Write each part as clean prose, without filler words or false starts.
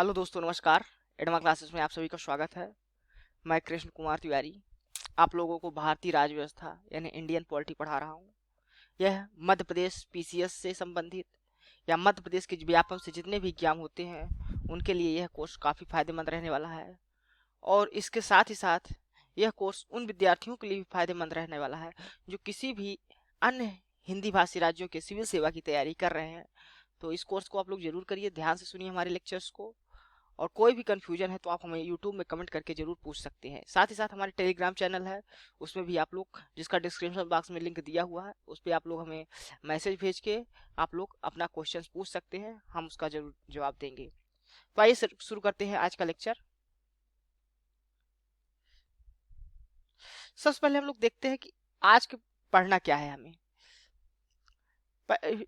Hello दोस्तों, नमस्कार। एडमा classes में आप सभी का स्वागत है। मैं कृष्ण कुमार तिवारी आप लोगों को भारतीय राज्य व्यवस्था यानी इंडियन पॉलिटी पढ़ा रहा हूँ। यह मध्य प्रदेश पीसीएस से संबंधित या मध्य प्रदेश के व्यापम से जितने भी एग्जाम होते हैं उनके लिए यह कोर्स काफ़ी फायदेमंद रहने वाला है। और इसके साथ ही साथ यह कोर्स उन विद्यार्थियों के लिए भी फायदेमंद रहने वाला है जो किसी भी अन्य हिंदी भाषी राज्यों के सिविल सेवा की तैयारी कर रहे हैं। तो इस कोर्स को आप लोग जरूर करिए, ध्यान से सुनिए हमारे लेक्चर्स को। और कोई भी कंफ्यूजन है तो आप हमें यूट्यूब में कमेंट करके जरूर पूछ सकते हैं। साथ ही साथ हमारे टेलीग्राम चैनल है, उसमें भी आप लोग, जिसका डिस्क्रिप्शन बॉक्स में लिंक दिया हुआ है, उस पर आप लोग हमें मैसेज भेज के आप लोग अपना क्वेश्चन पूछ सकते हैं, हम उसका जरूर जवाब देंगे। तो आइए शुरू करते हैं आज का लेक्चर। सबसे पहले हम लोग देखते हैं कि आज के पढ़ना क्या है हमें।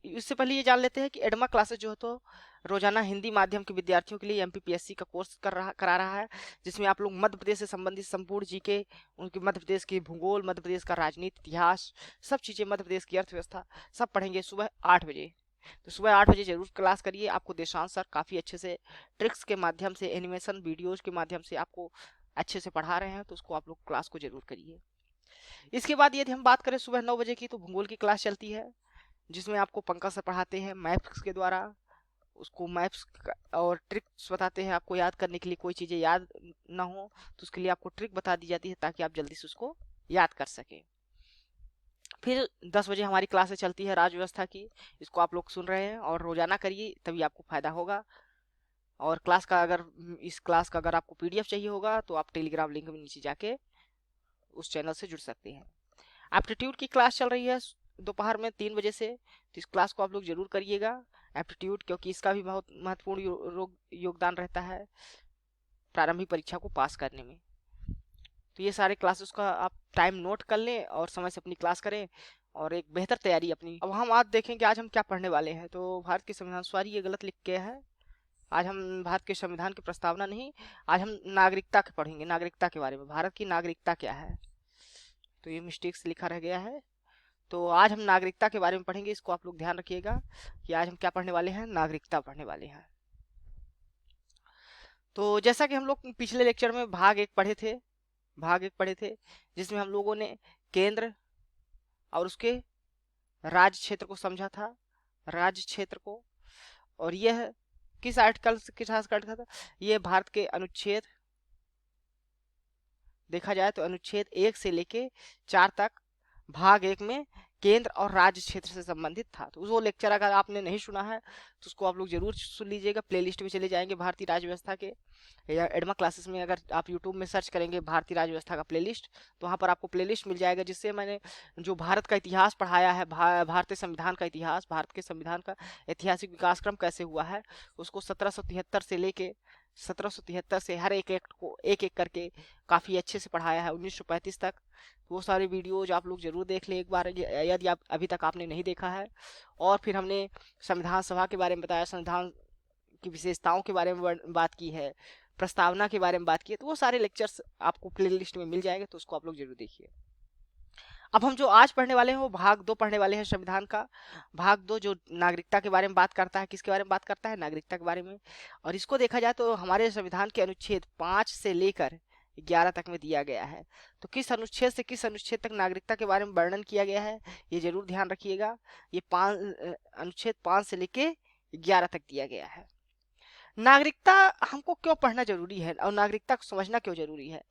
इससे पहले ये जान लेते हैं कि एडमा क्लासेस जो है तो रोजाना हिंदी माध्यम के विद्यार्थियों के लिए एमपीपीएससी का कोर्स करा रहा है, जिसमें आप लोग मध्य प्रदेश से संबंधित संपूर्ण जीके, उनके मध्य प्रदेश की भूगोल, मध्य प्रदेश का राजनीति इतिहास, सब चीजें, मध्य प्रदेश की अर्थव्यवस्था, सब पढ़ेंगे सुबह 8 बजे। तो सुबह 8 बजे जरूर क्लास करिए। आपको देशांश सर काफी अच्छे से ट्रिक्स के माध्यम से, एनिमेशन वीडियोज के माध्यम से आपको अच्छे से पढ़ा रहे हैं, तो उसको आप लोग क्लास को जरूर करिए। इसके बाद यदि हम बात करें सुबह 9 बजे की, तो भूगोल की क्लास चलती है, जिसमें आपको पंकज सर पढ़ाते हैं मैप्स के द्वारा। उसको मैप्स और ट्रिक्स बताते हैं, आपको याद करने के लिए, कोई चीज़ें याद ना हो तो उसके लिए आपको ट्रिक बता दी जाती है ताकि आप जल्दी से उसको याद कर सकें। फिर 10 बजे हमारी क्लासेस चलती है राज्य व्यवस्था की। इसको आप लोग सुन रहे हैं और रोजाना करिए, तभी आपको फायदा होगा। और इस क्लास का अगर आपको पीडीएफ चाहिए होगा तो आप टेलीग्राम लिंक में नीचे जाके उस चैनल से जुड़ सकते हैं। एप्टीट्यूड की क्लास चल रही है दोपहर में 3 बजे से, तो इस क्लास को आप लोग जरूर करिएगा, एप्टीट्यूड, क्योंकि इसका भी बहुत महत्वपूर्ण योगदान रहता है प्रारंभिक परीक्षा को पास करने में। तो ये सारे क्लासेस का आप टाइम नोट कर लें और समय से अपनी क्लास करें और एक बेहतर तैयारी अपनी। अब हम आज देखेंगे आज हम क्या पढ़ने वाले हैं। तो भारत के संविधान, सॉरी ये गलत लिख के है, आज हम भारत के संविधान की प्रस्तावना नहीं, आज हम नागरिकता के पढ़ेंगे, नागरिकता के बारे में, भारत की नागरिकता क्या है। तो ये मिस्टेक से लिखा रह गया है। तो आज हम नागरिकता के बारे में पढ़ेंगे, इसको आप लोग ध्यान रखिएगा कि आज हम क्या पढ़ने वाले हैं, नागरिकता पढ़ने वाले हैं। तो जैसा कि हम लोग पिछले लेक्चर में भाग 1 पढ़े थे, जिसमें हम लोगों ने केंद्र और उसके राज्य क्षेत्र को समझा था, राज्य क्षेत्र को। और यह किस आर्टिकल था, यह भारत के अनुच्छेद, देखा जाए तो अनुच्छेद 1 से लेके 4 तक भाग 1 में केंद्र और राज्य क्षेत्र से संबंधित था। तो वो लेक्चर अगर आपने नहीं सुना है तो उसको आप लोग जरूर सुन लीजिएगा। प्लेलिस्ट में चले जाएंगे भारतीय राज्य व्यवस्था के, या एडमा क्लासेस में अगर आप यूट्यूब में सर्च करेंगे भारतीय राज्य व्यवस्था का प्लेलिस्ट, तो वहाँ पर आपको प्लेलिस्ट मिल जाएगा, जिससे मैंने जो भारत का इतिहास पढ़ाया है, भारतीय संविधान का इतिहास, भारत के संविधान का ऐतिहासिक विकास क्रम कैसे हुआ है, उसको 1773 से हर एक एक्ट को एक एक करके काफ़ी अच्छे से पढ़ाया है 1935 तक। वो सारे वीडियोज आप लोग जरूर देख लें एक बार, यदि आप अभी तक आपने नहीं देखा है। और फिर हमने संविधान सभा के बारे में बताया, संविधान की विशेषताओं के बारे में बात की है, प्रस्तावना के बारे में बात की है। तो वो सारे लेक्चर्स आपको प्लेलिस्ट में मिल जाएंगे, तो उसको आप लोग जरूर देखिए। अब हम जो आज पढ़ने वाले हैं वो भाग 2 पढ़ने वाले हैं संविधान का। भाग 2 जो नागरिकता के बारे में बात करता है, किसके बारे में बात करता है, नागरिकता के बारे में। और इसको देखा जाए तो हमारे संविधान के अनुच्छेद 5 से लेकर 11 तक में दिया गया है। तो किस अनुच्छेद से किस अनुच्छेद तक नागरिकता के बारे में वर्णन किया गया है, ये जरूर ध्यान रखिएगा। ये अनुच्छेद 5 से लेके 11 तक दिया गया है। नागरिकता हमको क्यों पढ़ना जरूरी है और नागरिकता को समझना क्यों जरूरी है,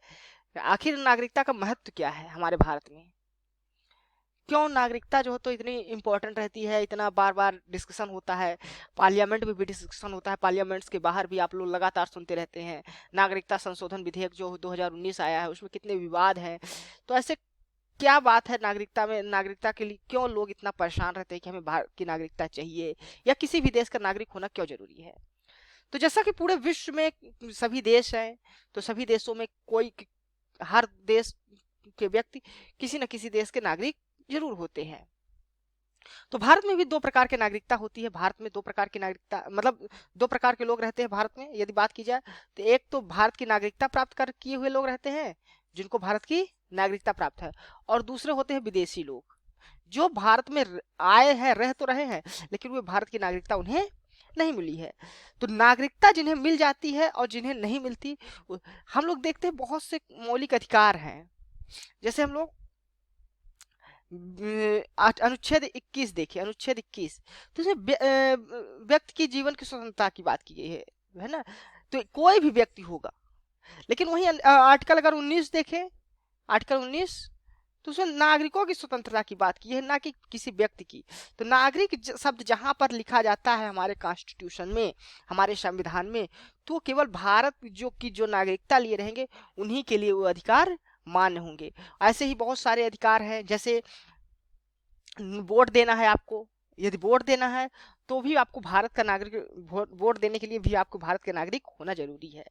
आखिर नागरिकता का महत्व क्या है हमारे भारत में, क्यों नागरिकता जो है तो इतनी इम्पोर्टेंट रहती है, इतना बार बार डिस्कशन होता है, पार्लियामेंट में भी डिस्कशन होता है, पार्लियामेंट्स के बाहर भी आप लोग लगातार सुनते रहते हैं। नागरिकता संशोधन विधेयक जो 2019 आया है उसमें कितने विवाद हैं। तो ऐसे क्या बात है नागरिकता में, नागरिकता के लिए क्यों लोग इतना परेशान रहते हैं कि हमें भारत की नागरिकता चाहिए, या किसी भी देश का नागरिक होना क्यों जरूरी है। तो जैसा कि पूरे विश्व में सभी देश हैं, तो सभी देशों में हर देश के व्यक्ति किसी न किसी देश के नागरिक जरूर होते हैं। तो भारत में भी 2 प्रकार की नागरिकता होती है। भारत में 2 प्रकार की नागरिकता, मतलब 2 प्रकार के लोग रहते हैं भारत में यदि बात की जाए तो। एक तो भारत की नागरिकता प्राप्त कर किए हुए लोग रहते हैं, जिनको भारत की नागरिकता प्राप्त है। और दूसरे होते हैं विदेशी लोग, जो भारत में आए हैं, रह तो रहे हैं, लेकिन वे भारत की नागरिकता उन्हें नहीं मिली है। तो नागरिकता जिन्हें मिल जाती है और जिन्हें नहीं मिलती, हम लोग देखते हैं बहुत से मौलिक अधिकार हैं। जैसे हम लोग अनुच्छेद 21 देखिए, अनुच्छेद 21, तो इसमें व्यक्ति की जीवन की स्वतंत्रता की बात की गई है ना। तो कोई भी व्यक्ति होगा, लेकिन वही आर्टिकल अगर 19 देखें, आर्टिकल 19, तो उसमें नागरिकों की स्वतंत्रता की बात की है, ना कि किसी व्यक्ति की। तो नागरिक शब्द जहां पर लिखा जाता है हमारे कॉन्स्टिट्यूशन में, हमारे संविधान में, तो केवल भारत जो नागरिकता लिए रहेंगे उन्हीं के लिए वो अधिकार मान्य होंगे। ऐसे ही बहुत सारे अधिकार हैं, जैसे वोट देना है आपको, यदि वोट देना है तो भी आपको भारत का नागरिक, वोट देने के लिए भी आपको भारत के नागरिक होना जरूरी है।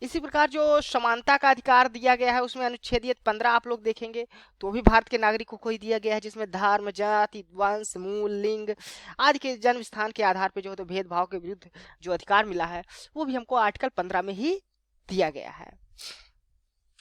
इसी प्रकार जो समानता का अधिकार दिया गया है, उसमें अनुच्छेद 15 आप लोग देखेंगे तो भी भारत के नागरिकों को ही दिया गया है, जिसमें धर्म, जाति, वंश, मूल, लिंग आदि के जन्म स्थान के आधार पर जो है तो भेदभाव के विरुद्ध जो अधिकार मिला है वो भी हमको आर्टिकल 15 में ही दिया गया है।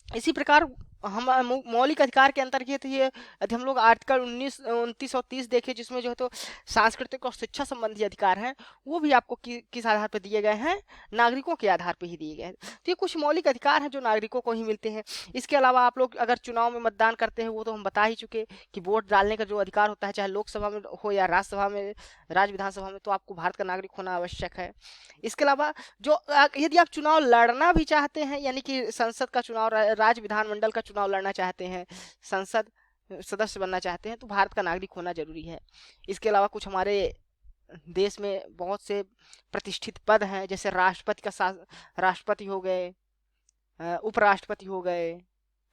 इसी प्रकार हम मौलिक अधिकार के अंतर्गत ये यदि हम लोग आर्टिकल 19, 29 और 30 देखें, जिसमें जो है तो सांस्कृतिक और शिक्षा संबंधी अधिकार हैं, वो भी आपको किस आधार पर दिए गए हैं, नागरिकों के आधार पर ही दिए गए हैं। तो ये कुछ मौलिक अधिकार हैं जो नागरिकों को ही मिलते हैं। इसके अलावा आप लोग अगर चुनाव में मतदान करते हैं, वो तो हम बता ही चुके कि वोट डालने का जो अधिकार होता है, चाहे लोकसभा में हो या राज्यसभा में, राज्य विधानसभा में, तो आपको भारत का नागरिक होना आवश्यक है। इसके अलावा जो यदि आप चुनाव लड़ना भी चाहते हैं, यानी कि संसद का चुनाव, राज्य विधानमंडल का चुनाव लड़ना चाहते हैं, संसद सदस्य बनना चाहते हैं, तो भारत का नागरिक होना जरूरी है। इसके अलावा कुछ हमारे देश में बहुत से प्रतिष्ठित पद हैं, जैसे राष्ट्रपति हो गए, उपराष्ट्रपति हो गए,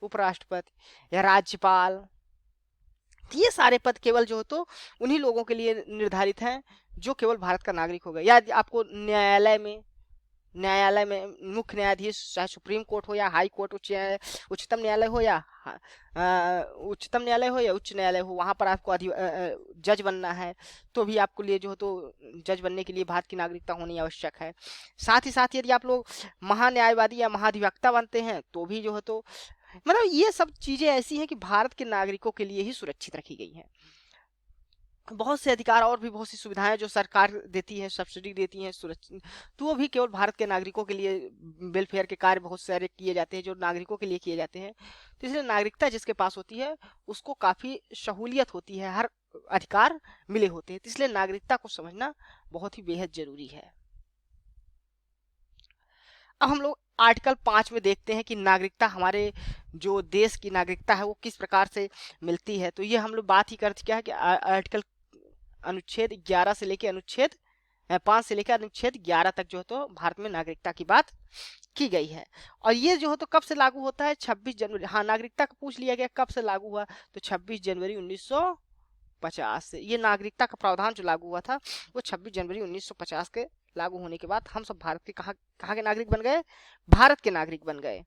उपराष्ट्रपति या राज्यपाल। ये सारे पद केवल जो हो तो उन्हीं लोगों के लिए निर्धारित हैं जो केवल भारत का नागरिक हो गए। या आपको न्यायालय में मुख्य न्यायाधीश, चाहे सुप्रीम कोर्ट हो या हाई कोर्ट, उच्चतम न्यायालय हो या उच्चतम न्यायालय हो या उच्च न्यायालय हो, वहां पर आपको जज बनना है, तो भी आपको लिए जो हो तो जज बनने के लिए भारत की नागरिकता होनी आवश्यक है। साथ ही साथ यदि आप लोग महान्यायवादी या महाधिवक्ता बनते हैं, तो भी जो है तो मतलब ये सब चीजें ऐसी हैं कि भारत के नागरिकों के लिए ही सुरक्षित रखी गई हैं। बहुत से अधिकार और भी बहुत सी सुविधाएं जो सरकार देती है, सब्सिडी देती है सुरक्षित, तो वो भी केवल भारत के नागरिकों के लिए, वेलफेयर के कार्य बहुत सारे किए जाते हैं जो नागरिकों के लिए किए जाते हैं। तो इसलिए नागरिकता जिसके पास होती है उसको काफी सहूलियत होती है, हर अधिकार मिले होते हैं। तो इसलिए नागरिकता को समझना बहुत ही बेहद जरूरी है। अब हम लोग आर्टिकल 5 में देखते हैं कि नागरिकता, हमारे जो देश की नागरिकता है वो किस प्रकार से मिलती है। तो ये हम लोग बात ही करते क्या है कि आर्टिकल अनुच्छेद 11 से लेकर अनुच्छेद 5 से लेकर अनुच्छेद 11 तक जो है तो भारत में नागरिकता की बात की गई है। और ये जो है तो कब से लागू होता है, 26 जनवरी, हाँ नागरिकता का पूछ लिया गया कब से लागू हुआ, तो 26 जनवरी 1950 से। ये नागरिकता का प्रावधान जो लागू हुआ था वो 26 जनवरी 1950 के लागू होने के बाद हम सब भारत के कहाँ के नागरिक बन गए, भारत के नागरिक बन गए।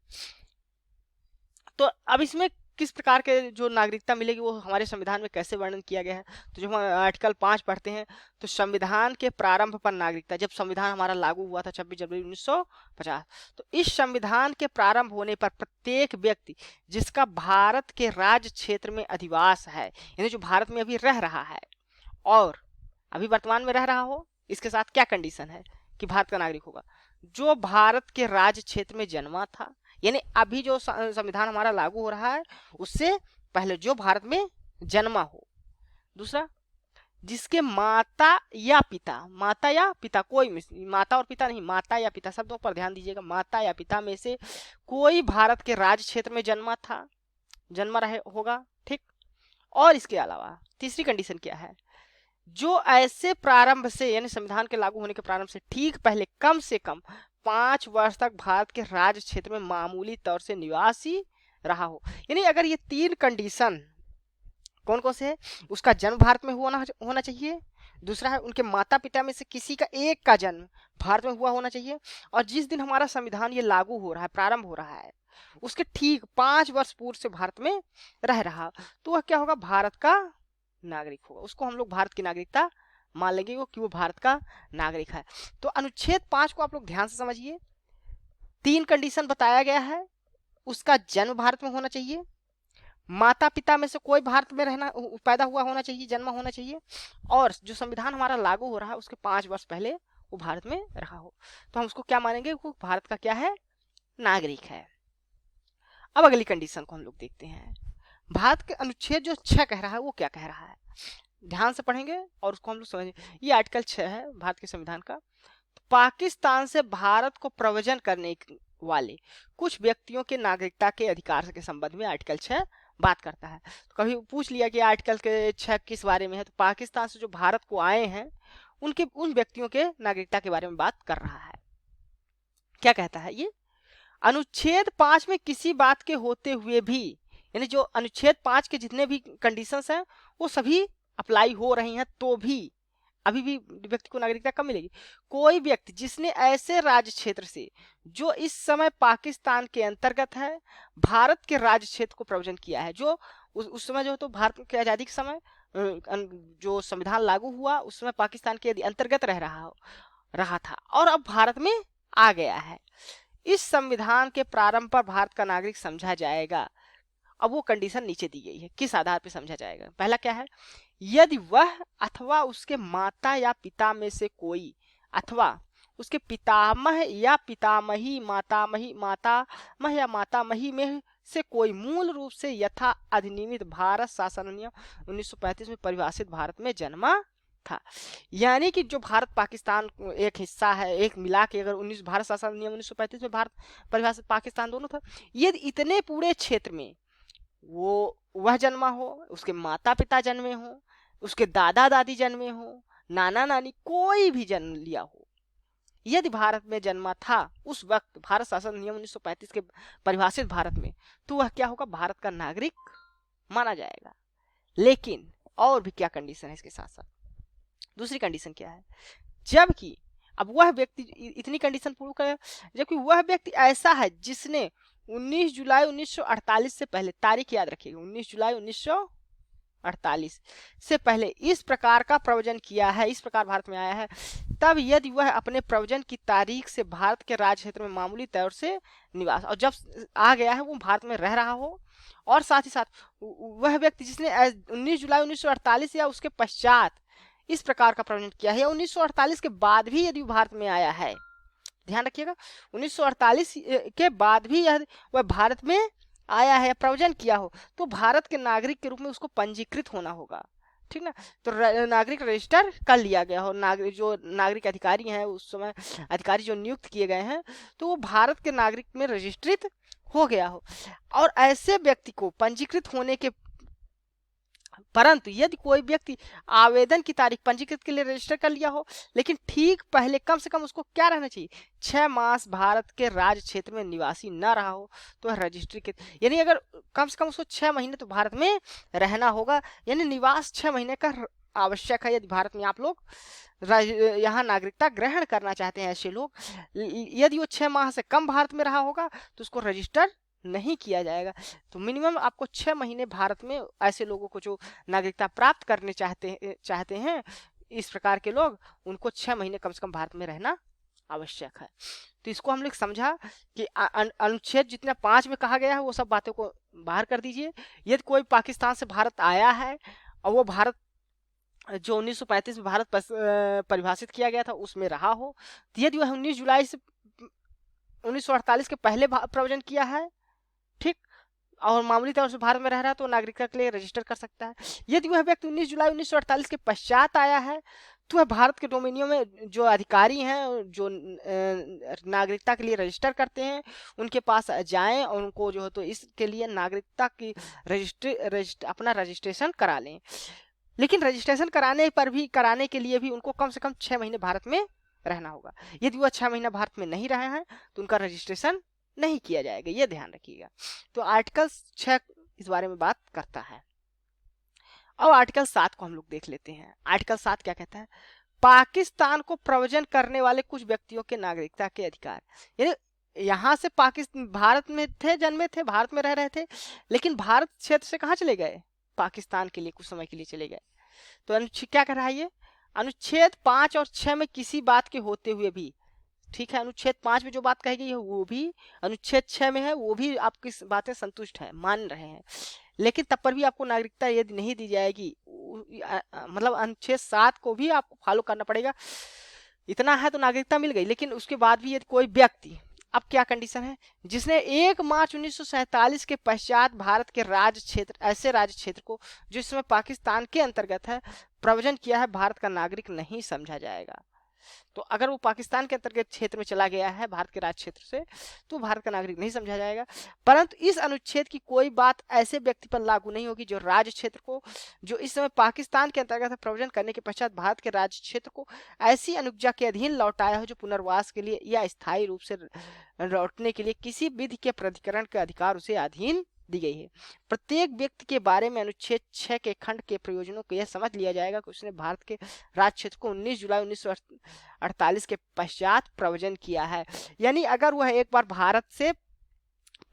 तो अब इसमें किस प्रकार के जो नागरिकता मिलेगी वो हमारे संविधान में कैसे वर्णन किया गया है। तो जब हम आर्टिकल 5 पढ़ते हैं तो संविधान के प्रारंभ पर नागरिकता, जब संविधान हमारा लागू हुआ था 26 जनवरी 1950, तो इस संविधान के प्रारंभ होने पर प्रत्येक व्यक्ति जिसका भारत के राज्य क्षेत्र में अधिवास है, यानी जो भारत में अभी रह रहा है और अभी वर्तमान में रह रहा हो, इसके साथ क्या कंडीशन है कि भारत का नागरिक होगा, जो भारत के राज्य क्षेत्र में जन्मा था, यानी अभी जो संविधान हमारा लागू हो रहा है उससे पहले जो भारत में जन्मा हो। दूसरा, जिसके माता या पिता, कोई माता और पिता नहीं, माता या पिता, शब्दों पर ध्यान दीजिएगा, माता या पिता में से कोई भारत के राज्य क्षेत्र में जन्मा रहे होगा, ठीक। और इसके अलावा तीसरी कंडीशन क्या है, जो ऐसे प्रारंभ से, यानी संविधान के लागू होने के प्रारंभ से ठीक पहले कम से कम 5 वर्ष तक भारत के राज्य क्षेत्र में मामूली तौर से निवासी रहा हो। यानी अगर ये 3 कंडीशन कौन कौन से है, उसका जन्म भारत में होना चाहिए, दूसरा है उनके माता पिता में से किसी का एक का जन्म भारत में हुआ होना चाहिए, और जिस दिन हमारा संविधान ये लागू हो रहा है, प्रारंभ हो रहा है, उसके ठीक 5 वर्ष पूर्व से भारत में रह रहा, तो वह क्या होगा, भारत का नागरिक होगा। उसको हम लोग भारत की नागरिकता मान लेंगे कि वो भारत का नागरिक है। तो अनुच्छेद 5 को आप लोग ध्यान से समझिए। 3 कंडीशन बताया गया है, उसका जन्म भारत में होना चाहिए, माता पिता में से कोई भारत में पैदा हुआ होना चाहिए, जन्म होना चाहिए, और जो संविधान हमारा लागू हो रहा है उसके 5 वर्ष पहले वो भारत में रहा हो, तो हम उसको क्या मानेंगे, वो भारत का क्या है, नागरिक है। अब अगली कंडीशन को हम लोग देखते हैं। भारत के अनुच्छेद जो 6 कह रहा है वो क्या कह रहा है, ध्यान से पढ़ेंगे और उसको हम लोग समझेंगे। ये आर्टिकल 6 है भारत के संविधान का। पाकिस्तान से भारत को प्रव्रजन करने वाले कुछ व्यक्तियों के नागरिकता के अधिकार के संबंध में आर्टिकल 6 बात करता है। तो कभी पूछ लिया कि आर्टिकल के 6 किस बारे में है, तो पाकिस्तान से जो भारत को आए हैं उनके उन व्यक्तियों के नागरिकता के बारे में बात कर रहा है। क्या कहता है ये, अनुच्छेद 5 में किसी बात के होते हुए भी, यानी जो अनुच्छेद 5 के जितने भी कंडीशंस हैं वो सभी अप्लाई हो रही हैं, तो भी अभी भी व्यक्ति को नागरिकता कब मिलेगी, कोई व्यक्ति जिसने ऐसे राज्य क्षेत्र से जो इस समय पाकिस्तान के अंतर्गत है भारत के राज्य क्षेत्र को प्रव्रजन किया है, जो उस समय जो तो भारत की आजादी के समय जो संविधान लागू हुआ उस समय पाकिस्तान के अंतर्गत रहा था और अब भारत में आ गया है, इस संविधान के प्रारंभ पर भारत का नागरिक समझा जाएगा। अब वो कंडीशन नीचे दी गई है, किस आधार पर समझा जाएगा। पहला क्या है, यदि वह अथवा उसके माता या पिता में से कोई अथवा उसके पितामह या पितामही मातामह या मातामही में से कोई मूल रूप से यथा अधिनियमित भारत शासन नियम 1935 में परिभाषित भारत में जन्मा था। यानी कि जो भारत पाकिस्तान एक हिस्सा है, एक मिला के अगर भारत शासन नियम 1935 में भारत परिभाषित पाकिस्तान दोनों था, यदि इतने पूरे क्षेत्र में वह जन्मा हो, उसके माता पिता जन्मे हो, उसके दादा दादी जन्मे हो, नाना नानी कोई भी जन्म लिया हो, यदि भारत में जन्मा था उस वक्त भारत शासन नियम 1935 के परिभाषित भारत में, तो वह क्या होगा, भारत का नागरिक माना जाएगा। लेकिन और भी क्या कंडीशन है इसके साथ साथ, दूसरी कंडीशन क्या है, जबकि अब वह व्यक्ति इतनी कंडीशन पूरी करे, जबकि वह व्यक्ति ऐसा है जिसने 19 जुलाई 1948 से पहले, तारीख याद रखिएगा 19 जुलाई 1948 से पहले इस प्रकार का प्रव्रजन किया है, इस प्रकार भारत में आया है, तब यदि वह अपने प्रव्रजन की तारीख से भारत के राज्य क्षेत्र में मामूली तौर से निवास और जब आ गया है वो भारत में रह रहा हो, और साथ ही साथ वह व्यक्ति जिसने 19 जुलाई 1948 या उसके पश्चात इस प्रकार का प्रव्रजन किया है, या 1948 के बाद भी यदि भारत में आया है, ध्यान रखिएगा 1948 के बाद भी यदि वह भारत में आया है, प्रव्रजन किया हो, तो भारत के नागरिक के रूप में उसको पंजीकृत होना होगा, ठीक ना। तो नागरिक रजिस्टर कर लिया गया हो, जो नागरिक अधिकारी हैं उस समय अधिकारी जो नियुक्त किए गए हैं, तो वो भारत के नागरिक में रजिस्ट्रित हो गया हो। और ऐसे व्यक्ति को पंजीकृत होने के परंतु यदि कोई व्यक्ति आवेदन की तारीख पंजीकृत के लिए रजिस्टर कर लिया हो, लेकिन ठीक पहले कम से कम उसको क्या रहना चाहिए, 6 मास भारत के राज्य क्षेत्र में निवासी न रहा हो, तो वह रजिस्ट्री के, यानी अगर कम से कम उसको 6 महीने तो भारत में रहना होगा, यानी निवास 6 महीने का आवश्यक है। यदि भारत में आप लोग यहाँ नागरिकता ग्रहण करना चाहते हैं, ऐसे लोग यदि वो 6 माह से कम भारत में रहा होगा तो उसको रजिस्टर नहीं किया जाएगा। तो मिनिमम आपको 6 महीने भारत में, ऐसे लोगों को जो नागरिकता प्राप्त करने चाहते हैं इस प्रकार के लोग, उनको 6 महीने कम से कम भारत में रहना आवश्यक है। तो इसको हम लोग समझा कि अनुच्छेद जितना 5 में कहा गया है वो सब बातों को बाहर कर दीजिए। यदि कोई पाकिस्तान से भारत आया है और वो भारत जो 1935 में भारत परिभाषित किया गया था उसमें रहा हो, तो यदि वह 19 जुलाई से 1948 के पहले प्रव्रजन किया है, ठीक, और मामूली तौर से भारत में रह रहा है, तो नागरिकता के लिए रजिस्टर कर सकता है। यदि वह व्यक्ति 19 जुलाई 1948 के पश्चात आया है, तो वह भारत के डोमिनियन में जो अधिकारी हैं जो नागरिकता के लिए रजिस्टर करते हैं उनके पास जाएं और उनको जो है तो इसके लिए नागरिकता की अपना रजिस्ट्रेशन करा लें। लेकिन रजिस्ट्रेशन कराने के लिए भी उनको कम से कम 6 महीने भारत में रहना होगा। यदि वह 6 महीना भारत में नहीं रहे हैं तो उनका रजिस्ट्रेशन नहीं किया जाएगा, ये ध्यान रखिएगा। तो आर्टिकल 6 इस बारे में बात करता है। अब आर्टिकल 7 को हम लोग देख लेते हैं। आर्टिकल 7 क्या कहता है, पाकिस्तान को प्रव्रजन करने वाले कुछ व्यक्तियों के नागरिकता के अधिकार। यानी यहाँ से पाकिस्तान भारत में थे, जन्मे थे, भारत में रह रहे थे, लेकिन भारत क्षेत्र से कहाँ चले गए, पाकिस्तान के लिए कुछ समय के लिए चले गए। तो अनुच्छेद क्या कर रहा है ये, अनुच्छेद 5 और 6 में किसी बात के होते हुए भी, ठीक है, अनुच्छेद 5 में जो बात कही गई है वो भी अनुच्छेद 6 में है, वो भी आपकी बातें संतुष्ट है, मान रहे हैं, लेकिन तब पर भी आपको नागरिकता यदि नहीं दी जाएगी, मतलब अनुच्छेद 7 को भी आपको फॉलो करना पड़ेगा। इतना है तो नागरिकता मिल गई, लेकिन उसके बाद भी यदि कोई व्यक्ति, अब क्या कंडीशन है, जिसने 1 मार्च 1947 के पश्चात भारत के राज्य क्षेत्र, ऐसे राज्य क्षेत्र को जो इस समय पाकिस्तान के अंतर्गत है, प्रवचन किया है, भारत का नागरिक नहीं समझा जाएगा। तो अगर वो पाकिस्तान के अंतर्गत क्षेत्र में चला गया है भारत के राज्य क्षेत्र से, तो भारत का नागरिक नहीं समझा जाएगा। परंतु इस अनुच्छेद की कोई बात ऐसे व्यक्ति पर लागू नहीं होगी जो राज्य क्षेत्र को, जो इस समय पाकिस्तान के अंतर्गत प्रवचन करने के पश्चात भारत के राज्य क्षेत्र को ऐसी अनुज्ञा के अधीन लौटाया हो जो पुनर्वास के लिए या स्थायी रूप से लौटने के लिए किसी विधि के प्राधिकरण के अधिकार उसे अधीन दी गई है। प्रत्येक व्यक्ति के बारे में अनुच्छेद 6 के खंड के प्रयोजनों को यह समझ लिया जाएगा कि उसने भारत के राज्य क्षेत्र को 19 जुलाई 1948 के पश्चात प्रवचन किया है। यानी अगर वह एक बार भारत से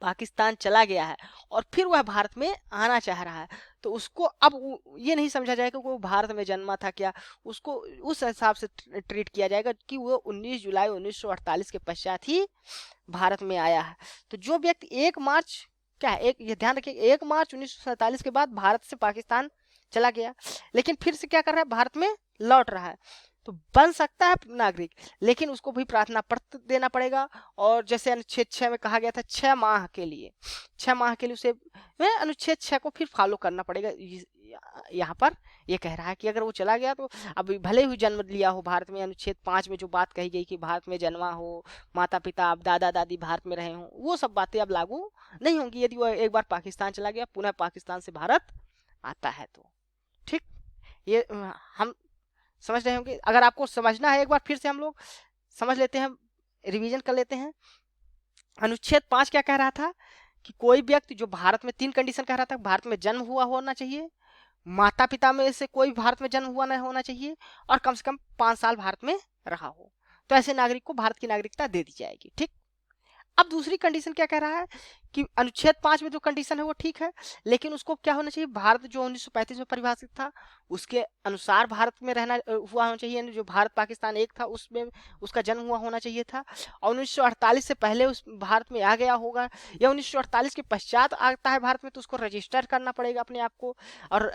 पाकिस्तान चला गया है और फिर वह भारत में आना चाह रहा है, तो उसको अब ये नहीं समझा जाएगा कि वो भारत में जन्मा था क्या, उसको उस हिसाब से ट्रीट किया जाएगा कि वो 19 जुलाई 1948 के पश्चात ही भारत में आया है। तो जो व्यक्ति 1 मार्च, क्या है, एक ये ध्यान रखिए, 1 मार्च 1947 के बाद भारत से पाकिस्तान चला गया, लेकिन फिर से क्या कर रहा है, भारत में लौट रहा है, तो बन सकता है नागरिक, लेकिन उसको भी प्रार्थना पत्र देना पड़ेगा। और जैसे अनुच्छेद 6 में कहा गया था 6 माह के लिए, 6 माह के लिए उसे अनुच्छेद 6 को फिर फॉलो करना पड़ेगा। यहाँ पर ये कह रहा है कि अगर वो चला गया तो अब भले ही जन्म लिया हो भारत में, अनुच्छेद 5 में जो बात कही गई कि भारत में जन्मा हो, माता पिता अब दादा दादी भारत में रहे हों, वो सब बातें अब लागू नहीं होंगी यदि वो एक बार पाकिस्तान चला गया, पुनः पाकिस्तान से भारत आता है तो। ठीक, ये हम समझ रहे होंगे। अगर आपको समझना है एक बार फिर से हम लोग समझ लेते हैं, रिवीजन कर लेते हैं। अनुच्छेद 5 क्या कह रहा था कि कोई व्यक्ति जो भारत में, 3 कंडीशन कह रहा था, भारत में जन्म हुआ होना चाहिए, माता पिता में से कोई भारत में जन्म हुआ नहीं होना चाहिए, और कम से कम 5 साल भारत में रहा हो, तो ऐसे नागरिक को भारत की नागरिकता दे दी जाएगी। ठीक, अब दूसरी कंडीशन क्या कह रहा है कि अनुच्छेद 5 में जो कंडीशन है वो ठीक है, लेकिन उसको क्या होना चाहिए, भारत जो 1935 में परिभाषित था उसके अनुसार भारत में रहना हुआ होना चाहिए, जो भारत पाकिस्तान एक था उसमें उसका जन्म हुआ होना चाहिए था, और 1948 से पहले उस भारत में आ गया होगा, या 1948 के पश्चात आता है भारत में तो उसको रजिस्टर करना पड़ेगा अपने आप को, और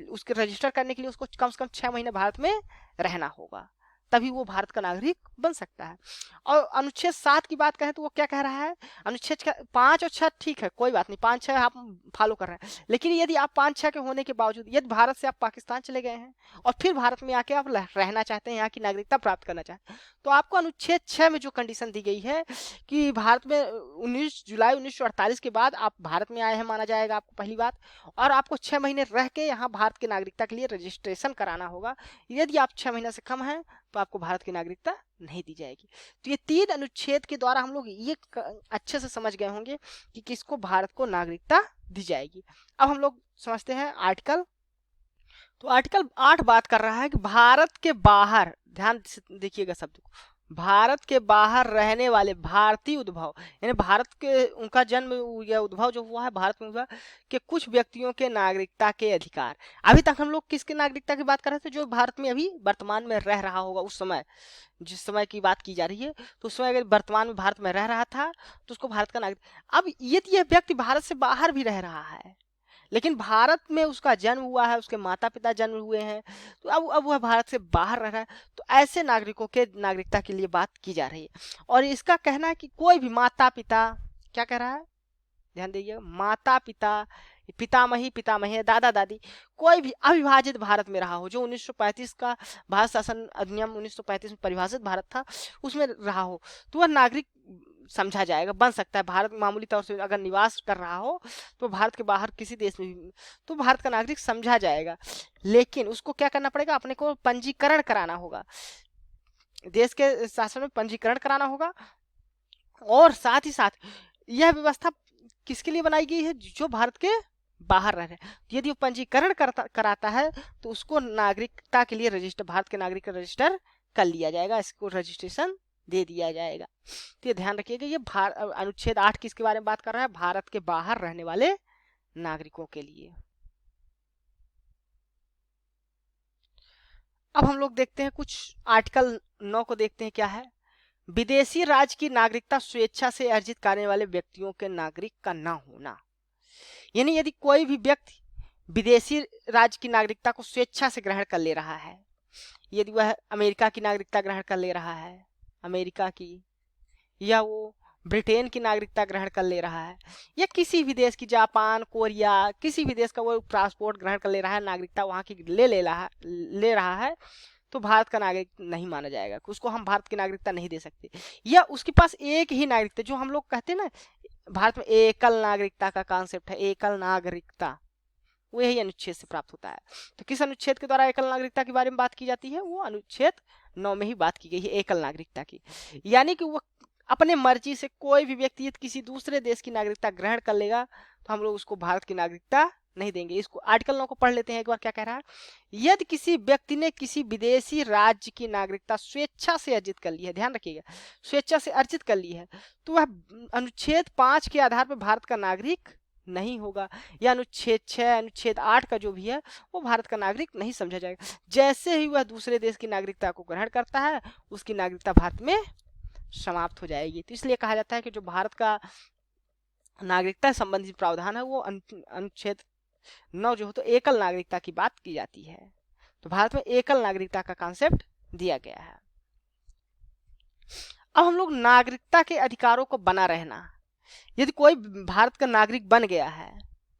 उसके रजिस्टर करने के लिए उसको कम से कम 6 महीने भारत में रहना होगा, तभी वो भारत का नागरिक बन सकता है। और अनुच्छेद 7 की बात करें तो वो क्या कह रहा है, अनुच्छेद 5 और 6 ठीक है, कोई बात नहीं, 5 6 आप फॉलो कर रहे हैं, लेकिन यदि आप 5 6 के होने के बावजूद यदि भारत से आप पाकिस्तान चले गए हैं और फिर भारत में आके आप रहना चाहते हैं, यहाँ की नागरिकता प्राप्त करना चाहते हैं, तो आपको अनुच्छेद 6 में जो कंडीशन दी गई है कि भारत में 19 जुलाई 1948 के बाद आप भारत में आए हैं माना जाएगा आपको, पहली बात, और आपको 6 महीने रह के यहाँ भारत की नागरिकता के लिए रजिस्ट्रेशन कराना होगा। यदि आप 6 महीने से कम हैं तो आपको भारत की नागरिकता नहीं दी जाएगी। तो ये 3 अनुच्छेद के द्वारा हम लोग ये अच्छे से समझ गए होंगे कि किसको भारत को नागरिकता दी जाएगी। अब हम लोग समझते हैं आर्टिकल। तो आर्टिकल 8 बात कर रहा है कि भारत के बाहर, ध्यान से देखिएगा शब्द को, भारत के बाहर रहने वाले भारतीय उद्भव, यानी भारत के उनका जन्म या उद्भव जो हुआ है भारत में हुआ, के कुछ व्यक्तियों के नागरिकता के अधिकार। अभी तक हम लोग किसके नागरिकता की बात कर रहे थे, जो भारत में अभी वर्तमान में रह रहा होगा, उस समय जिस समय की बात की जा रही है, तो उस समय अगर वर्तमान में भारत में रह रहा था तो उसको भारत का नागरिक। अब यदि यह व्यक्ति भारत से बाहर भी रह रहा है लेकिन भारत में उसका जन्म हुआ है, उसके माता पिता जन्म हुए हैं, तो अब वह भारत से बाहर रह रहा है, तो ऐसे नागरिकों के नागरिकता के लिए बात की जा रही है। और इसका कहना है कि कोई भी माता पिता, क्या कह रहा है, ध्यान दीजिए, माता पिता, पितामही पितामही, दादा दादी, कोई भी अविभाजित भारत में रहा हो, जो 1935 का भारत शासन अधिनियम 1935 में परिभाषित भारत था उसमें रहा हो, तो वह नागरिक समझा जाएगा, बन सकता है। भारत मामूली तौर से अगर निवास कर रहा हो तो भारत के बाहर किसी देश में भी तो भारत का नागरिक समझा जाएगा, लेकिन उसको क्या करना पड़ेगा, अपने को पंजीकरण कराना होगा, देश के शासन में पंजीकरण कराना होगा। और साथ ही साथ यह व्यवस्था किसके लिए बनाई गई है, जो भारत के बाहर रह रहे हैं। यदि वो पंजीकरण कराता है तो उसको नागरिकता के लिए रजिस्टर, भारत के नागरिक का रजिस्टर कर लिया जाएगा, इसको रजिस्ट्रेशन दे दिया जाएगा। तो ये ध्यान रखिएगा, ये अनुच्छेद 8 किसके बारे में बात कर रहा है, भारत के बाहर रहने वाले नागरिकों के लिए। अब हम लोग देखते हैं कुछ आर्टिकल 9 को देखते हैं क्या है। विदेशी राज्य की नागरिकता स्वेच्छा से अर्जित करने वाले व्यक्तियों के नागरिक का न होना, यानी यदि कोई भी व्यक्ति विदेशी राज्य की नागरिकता को स्वेच्छा से ग्रहण कर ले रहा है यदि वह अमेरिका की नागरिकता ग्रहण कर ले रहा है, अमेरिका की, या वो ब्रिटेन की नागरिकता ग्रहण कर ले रहा है, या किसी भी देश की, जापान, कोरिया, किसी भी देश का वो पासपोर्ट ग्रहण कर ले रहा है, नागरिकता वहाँ की ले रहा है, तो भारत का नागरिक नहीं माना जाएगा, उसको हम भारत की नागरिकता नहीं दे सकते। या उसके पास एक ही नागरिकता, जो हम लोग कहते हैं ना भारत में एकल नागरिकता का कॉन्सेप्ट है, एकल नागरिकता, वो यही अनुच्छेद से प्राप्त होता है। तो किस अनुच्छेद के द्वारा एकल नागरिकता के बारे में बात की जाती है? वो अनुच्छेद 9 में ही बात की गई है एकल नागरिकता की। यानी कि वो अपने मर्जी से कोई भी व्यक्ति यदि किसी दूसरे देश की नागरिकता ग्रहण कर लेगा तो हम लोग उसको भारत की नागरिकता नहीं देंगे। इसको आर्टिकल 9 को पढ़ लेते हैं एक बार, क्या कह रहा है। यदि किसी व्यक्ति ने किसी विदेशी राज्य की नागरिकता स्वेच्छा से अर्जित कर ली है, ध्यान रखिएगा, स्वेच्छा से अर्जित कर ली है, तो वह अनुच्छेद 5 के आधार पर भारत का नागरिक नहीं होगा, या अनुच्छेद 6, अनुच्छेद 8 का जो भी है वो भारत का नागरिक नहीं समझा जाएगा। जैसे ही वह दूसरे देश की नागरिकता को ग्रहण करता है, उसकी नागरिकता भारत में समाप्त हो जाएगी। तो इसलिए कहा जाता है कि जो भारत का नागरिकता संबंधी प्रावधान है वो अनुच्छेद 9 जो हो तो एकल नागरिकता की बात की जाती है। तो भारत में एकल नागरिकता का कॉन्सेप्ट दिया गया है। अब हम लोग नागरिकता के अधिकारों को बना रहना, यदि कोई भारत का नागरिक बन गया है,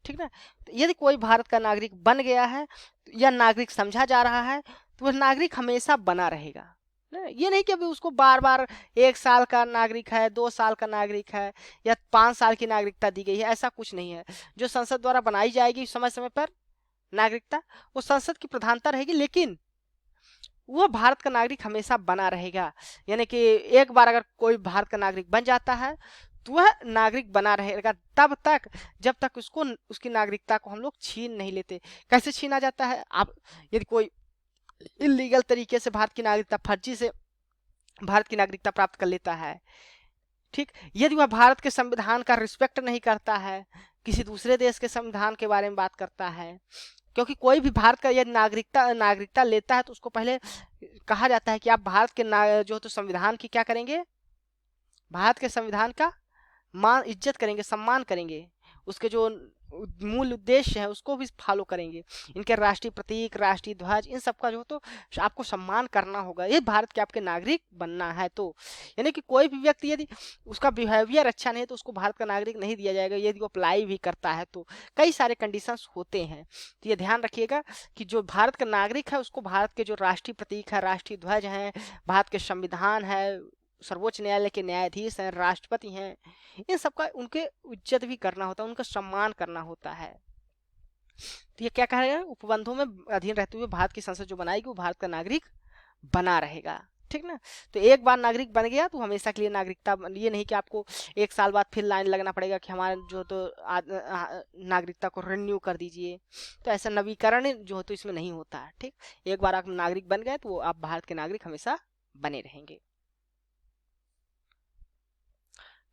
ठीक ना, तो यदि कोई भारत का नागरिक बन गया है या नागरिक समझा जा रहा है, तो वह नागरिक हमेशा बना रहेगा। ये नहीं कि अभी उसको बार बार 1 साल का नागरिक है, 2 साल का नागरिक है, या 5 साल की नागरिकता दी गई है, ऐसा कुछ नहीं है। जो संसद द्वारा बनाई जाएगी समय समय पर नागरिकता, वो संसद की प्रधानता रहेगी, लेकिन वो भारत का नागरिक हमेशा बना रहेगा। यानी कि एक बार अगर कोई भारत का नागरिक बन जाता है तो वह नागरिक बना रहेगा तब तक जब तक उसको उसकी नागरिकता को हम लोग छीन नहीं लेते। कैसे छीना जाता है? आप यदि कोई इलीगल तरीके से भारत की नागरिकता, फर्जी से भारत की नागरिकता प्राप्त कर लेता है, ठीक, यदि वह भारत के संविधान का रिस्पेक्ट नहीं करता है, किसी दूसरे देश के संविधान के बारे में बात करता है, क्योंकि कोई भी भारत का यदि नागरिकता लेता है तो उसको पहले कहा जाता है कि आप भारत के जो तो संविधान की क्या करेंगे, भारत के संविधान का मान इज्जत करेंगे, सम्मान करेंगे, उसके जो मूल उद्देश्य है उसको भी फॉलो करेंगे, इनके राष्ट्रीय प्रतीक, राष्ट्रीय ध्वज, इन सब का जो तो आपको सम्मान करना होगा, ये भारत के आपके नागरिक बनना है। तो यानी कि कोई भी व्यक्ति यदि उसका बिहेवियर अच्छा नहीं है तो उसको भारत का नागरिक नहीं दिया जाएगा। यदि वो अप्लाई भी करता है तो कई सारे कंडीशंस होते हैं। तो ये ध्यान रखिएगा कि जो भारत का नागरिक है उसको भारत के जो राष्ट्रीय प्रतीक है, राष्ट्रीय ध्वज है, भारत के संविधान है, सर्वोच्च न्यायालय के न्यायाधीश हैं, राष्ट्रपति हैं, इन सबका उनके इज्जत भी करना होता है, उनका सम्मान करना होता है। तो ये क्या कह रहे हैं, उपबंधों में अधीन रहते हुए भारत की संसद जो बनाएगी वो भारत का नागरिक बना रहेगा, ठीक ना। तो एक बार नागरिक बन गया तो हमेशा के लिए नागरिकता, ये नहीं कि आपको 1 साल बाद फिर लाइन लगना पड़ेगा कि हमारे जो तो नागरिकता को रिन्यू कर दीजिए। तो ऐसा नवीकरण जो तो इसमें नहीं होता है, ठीक। एक बार आप नागरिक बन गए तो आप भारत के नागरिक हमेशा बने रहेंगे।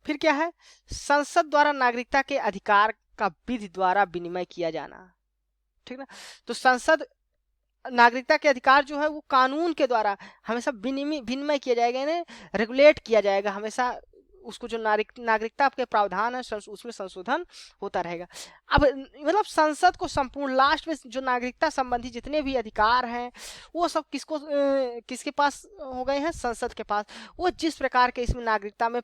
फिर क्या है, संसद द्वारा नागरिकता के अधिकार का विधि द्वारा विनिमय किया जाना, ठीक ना। तो संसद नागरिकता के अधिकार जो है वो कानून के द्वारा हमेशा विनिमय किया जाएगा, यानी रेगुलेट किया जाएगा, हमेशा उसको जो नागरिकता के प्रावधान है उसमें संशोधन होता रहेगा। अब मतलब संसद को संपूर्ण लास्ट में जो नागरिकता संबंधी जितने भी अधिकार हैं वो सब किसके पास हो गए हैं, संसद के पास। वो जिस प्रकार के इसमें नागरिकता में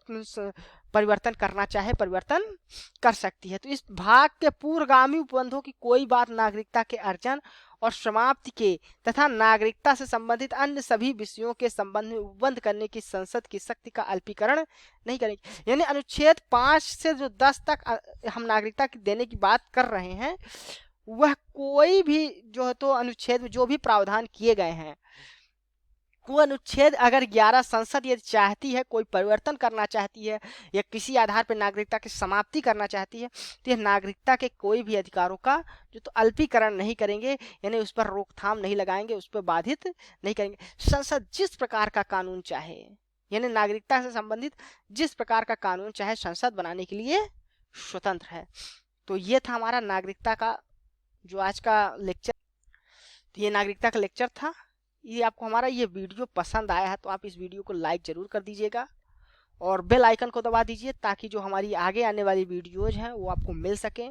परिवर्तन करना चाहे परिवर्तन कर सकती है। तो इस भाग के पूर्वगामी उपबंधों की कोई बात नागरिकता के अर्जन और समाप्ति के तथा नागरिकता से संबंधित अन्य सभी विषयों के संबंध में उपबंध करने की संसद की शक्ति का अल्पीकरण नहीं करेगी। यानी अनुच्छेद 5 से जो 10 तक हम नागरिकता की देने की बात कर रहे हैं, वह कोई भी जो है तो अनुच्छेद में जो भी प्रावधान किए गए हैं वो अनुच्छेद अगर 11 संसद यदि चाहती है, कोई परिवर्तन करना चाहती है या किसी आधार पर नागरिकता की समाप्ति करना चाहती है तो यह नागरिकता के कोई भी अधिकारों का जो तो अल्पीकरण नहीं करेंगे, यानी उस पर रोकथाम नहीं लगाएंगे, उस पर बाधित नहीं करेंगे। संसद जिस प्रकार का कानून चाहे, यानी नागरिकता से संबंधित जिस प्रकार का कानून चाहे संसद बनाने के लिए स्वतंत्र है। तो ये था हमारा नागरिकता का जो आज का लेक्चर, तो ये नागरिकता का लेक्चर था। ये आपको हमारा ये वीडियो पसंद आया है तो आप इस वीडियो को लाइक ज़रूर कर दीजिएगा और बेल आइकन को दबा दीजिए ताकि जो हमारी आगे आने वाली वीडियोज़ हैं वो आपको मिल सकें।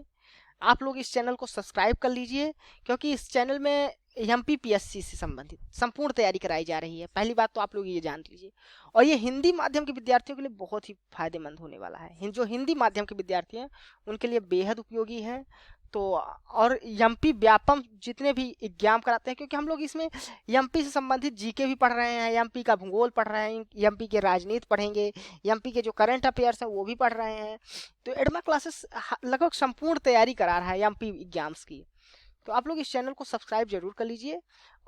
आप लोग इस चैनल को सब्सक्राइब कर लीजिए क्योंकि इस चैनल में MPPSC से संबंधित संपूर्ण तैयारी कराई जा रही है। पहली बात तो आप लोग ये जान लीजिए, और ये हिंदी माध्यम के विद्यार्थियों के लिए बहुत ही फायदेमंद होने वाला है। जो हिंदी माध्यम के विद्यार्थी हैं उनके लिए बेहद उपयोगी है। तो और एमपी व्यापम जितने भी एग्जाम कराते हैं, क्योंकि हम लोग इसमें एमपी से संबंधित जीके भी पढ़ रहे हैं, एमपी का भूगोल पढ़ रहे हैं, एमपी के राजनीति पढ़ेंगे, एमपी के जो करंट अफेयर्स हैं वो भी पढ़ रहे हैं। तो एडमा क्लासेस लगभग संपूर्ण तैयारी करा रहा है एमपी एग्जाम्स की। तो आप लोग इस चैनल को सब्सक्राइब जरूर कर लीजिए।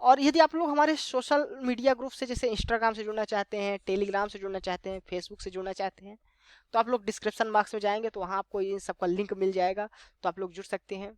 और यदि आप लोग हमारे सोशल मीडिया ग्रुप से जैसे इंस्टाग्राम से जुड़ना चाहते हैं, टेलीग्राम से जुड़ना चाहते हैं, फेसबुक से जुड़ना चाहते हैं, तो आप लोग डिस्क्रिप्शन बॉक्स में जाएंगे तो वहाँ आपको इन सबका लिंक मिल जाएगा, तो आप लोग जुड़ सकते हैं।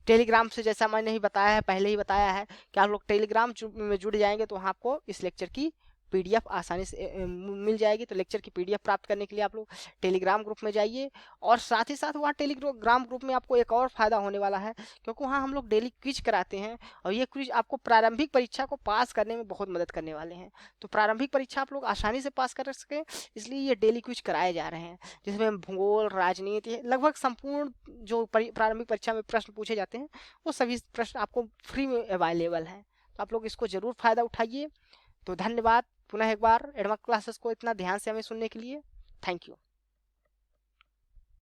टेलीग्राम से जैसा मैंने ही बताया है, पहले ही बताया है कि आप लोग टेलीग्राम में जुड़ जाएंगे तो वहाँ आपको इस लेक्चर की पीडीएफ आसानी से मिल जाएगी। तो लेक्चर की पीडीएफ प्राप्त करने के लिए आप लोग टेलीग्राम ग्रुप में जाइए। और साथ ही साथ वहाँ टेलीग्राम ग्रुप में आपको एक और फायदा होने वाला है, क्योंकि वहाँ हम लोग डेली क्विज कराते हैं, और ये क्विज आपको प्रारंभिक परीक्षा को पास करने में बहुत मदद करने वाले हैं। तो प्रारंभिक परीक्षा आप लोग आसानी से पास कर सकें, इसलिए ये डेली क्विज कराए जा रहे हैं, जिसमें भूगोल, राजनीति, लगभग संपूर्ण जो प्रारंभिक परीक्षा में प्रश्न पूछे जाते हैं वो सभी प्रश्न आपको फ्री में अवेलेबल हैं। तो आप लोग इसको जरूर फायदा उठाइए। तो धन्यवाद पुनः एक बार एडमा क्लासेस को इतना ध्यान से हमें सुनने के लिए। Thank you.